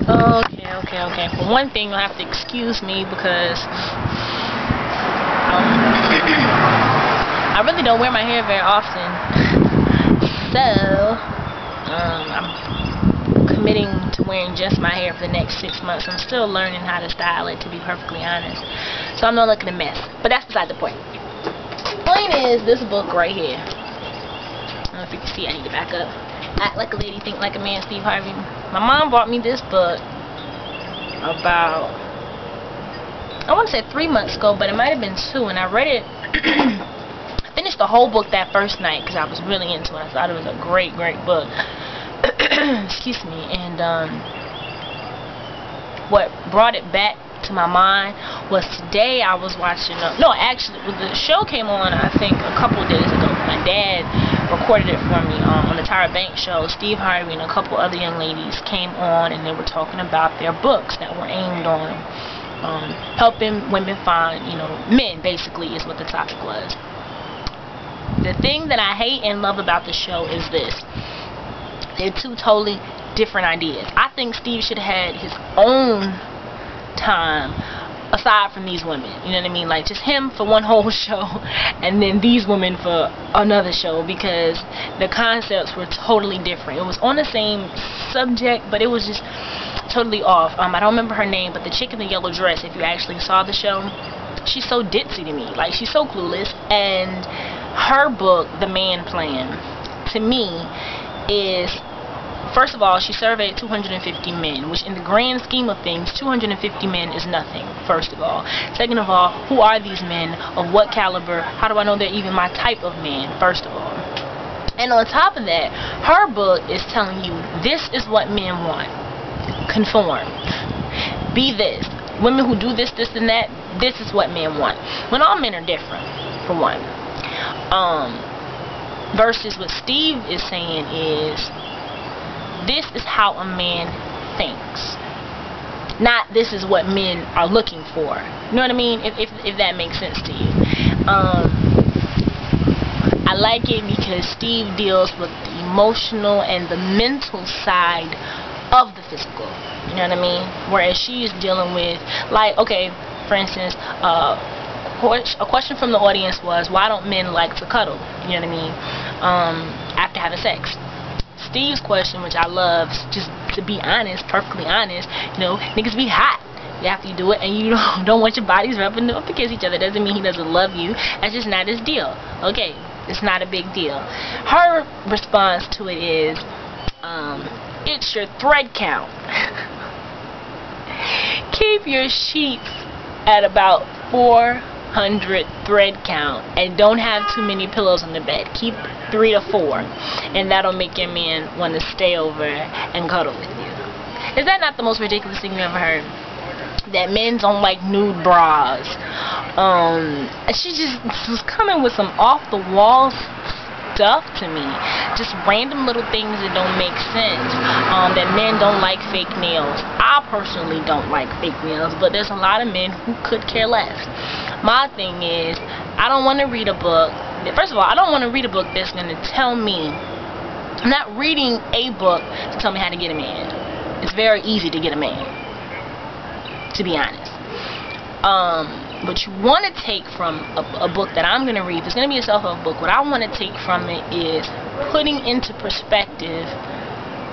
Okay. For one thing, you'll have to excuse me because I really don't wear my hair very often. So, I'm committing to wearing just my hair for the next 6 months. I'm still learning how to style it, to be perfectly honest. So I'm not looking a mess. But that's beside the point. Point is this book right here. I don't know if you can see, I need to back up. Act Like a Lady, Think Like a Man, Steve Harvey. My mom bought me this book about, I want to say 3 months ago, but it might have been 2, and I read it. I finished the whole book that first night because I was really into it. I thought it was a great book. Excuse me. And what brought it back to my mind was today I was watching actually the show came on I think a couple of days ago. My dad recorded it for me on the Tyra show. Steve Harvey and a couple other young ladies came on and they were talking about their books that were aimed on helping women find, men basically is what the topic was. The thing that I hate and love about the show is this. They're two totally different ideas. I think Steve should have had his own time aside from these women, you know what I mean, like just him for one whole show and then these women for another show, because the concepts were totally different. It was on the same subject but it was just totally off. I don't remember her name, but the chick in the yellow dress, if you actually saw the show, she's so ditzy to me, like she's so clueless. And her book, The Man Plan, to me is, first of all, she surveyed 250 men, which in the grand scheme of things, 250 men is nothing, first of all. Second of all, who are these men? Of what caliber? How do I know they're even my type of man, first of all? And on top of that, her book is telling you, this is what men want. Conform. Be this. Women who do this, and that, this is what men want. When all men are different, for one. Versus what Steve is saying is, this is how a man thinks, not this is what men are looking for. You know what I mean? If that makes sense to you. I like it because Steve deals with the emotional and the mental side of the physical. You know what I mean? Whereas she is dealing with, like, okay, for instance, a question from the audience was, why don't men like to cuddle? You know what I mean? After having sex. Steve's question, which I love, just to be honest, perfectly honest, niggas be hot after you do it, and you don't want your bodies rubbing up against each other. Doesn't mean he doesn't love you. That's just not his deal. Okay, it's not a big deal. Her response to it is, it's your thread count. Keep your sheets at about 400 thread count, and don't have too many pillows on the bed. Keep 3 to 4, and that'll make your man want to stay over and cuddle with you. Is that not the most ridiculous thing you ever heard? That men don't like nude bras. She just was coming with some off the wall stuff to me, just random little things that don't make sense. That men don't like fake nails. I personally don't like fake nails, but there's a lot of men who could care less. My thing is, I don't want to read a book. First of all, I don't want to read a book that's going to tell me. I'm not reading a book to tell me how to get a man. It's very easy to get a man, to be honest. What you want to take from a book that I'm going to read, if it's going to be a self-help book, what I want to take from it is putting into perspective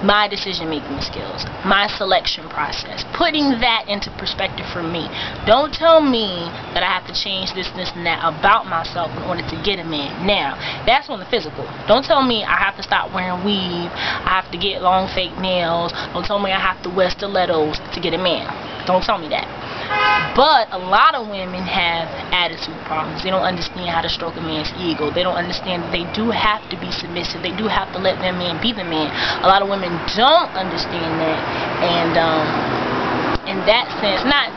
my decision-making skills, my selection process, putting that into perspective for me. Don't tell me that I have to change this, and that about myself in order to get a man. Now, that's on the physical. Don't tell me I have to stop wearing weave, I have to get long fake nails. Don't tell me I have to wear stilettos to get a man. Don't tell me that. But a lot of women have attitude problems. They don't understand how to stroke a man's ego. They don't understand that they do have to be submissive. They do have to let their man be the man. A lot of women don't understand that, and in that sense, not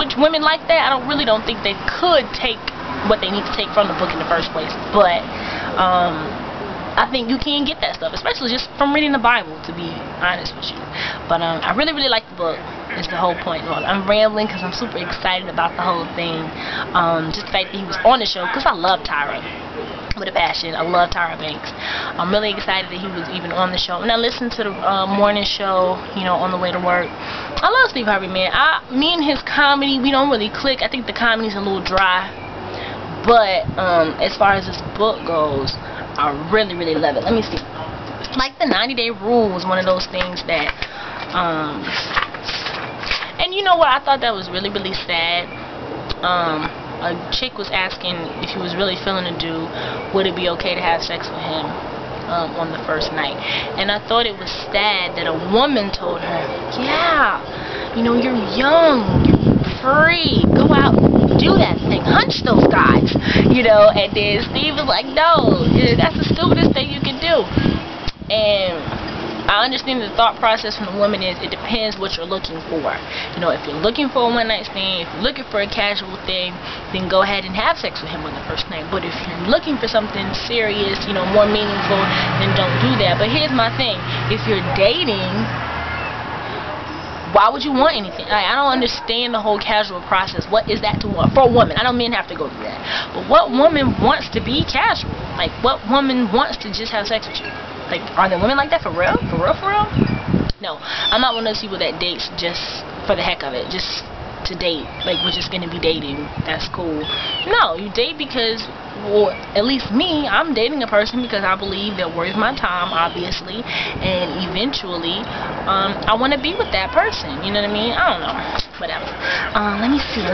which women like that, I really don't think they could take what they need to take from the book in the first place. But I think you can get that stuff, especially just from reading the Bible, to be honest with you. But I really like the book. Is the whole point. Well, I'm rambling because I'm super excited about the whole thing. Just the fact that he was on the show, because I love Tyra with a passion. I love Tyra Banks. I'm really excited that he was even on the show. And I listened to the morning show, on the way to work. I love Steve Harvey, man. Me and his comedy, we don't really click. I think the comedy's a little dry. But as far as this book goes, I really, really love it. Let me see. Like the 90-day rule was one of those things that, and you know what? I thought that was really, really sad. A chick was asking if he was really feeling a dude, would it be okay to have sex with him on the first night. And I thought it was sad that a woman told her, yeah, you know, you're young, you're free, go out, do that thing, hunch those guys, you know. And then Steve was like, no, that's the stupidest thing you can do. And I understand the thought process from the woman is it depends what you're looking for. You know, if you're looking for a one-night stand, if you're looking for a casual thing, then go ahead and have sex with him on the first night. But if you're looking for something serious, you know, more meaningful, then don't do that. But here's my thing. If you're dating, why would you want anything? I don't understand the whole casual process. What is that to want? For a woman. I know men have to go through that. But what woman wants to be casual? Like, what woman wants to just have sex with you? Like, are there women like that for real? For real, for real? No. I'm not one of those people that dates just for the heck of it. Just to date. Like, we're just going to be dating. That's cool. No, you date because, well, at least me, I'm dating a person because I believe they're worth my time, obviously. And eventually, I want to be with that person. You know what I mean? I don't know. Whatever. Let me see.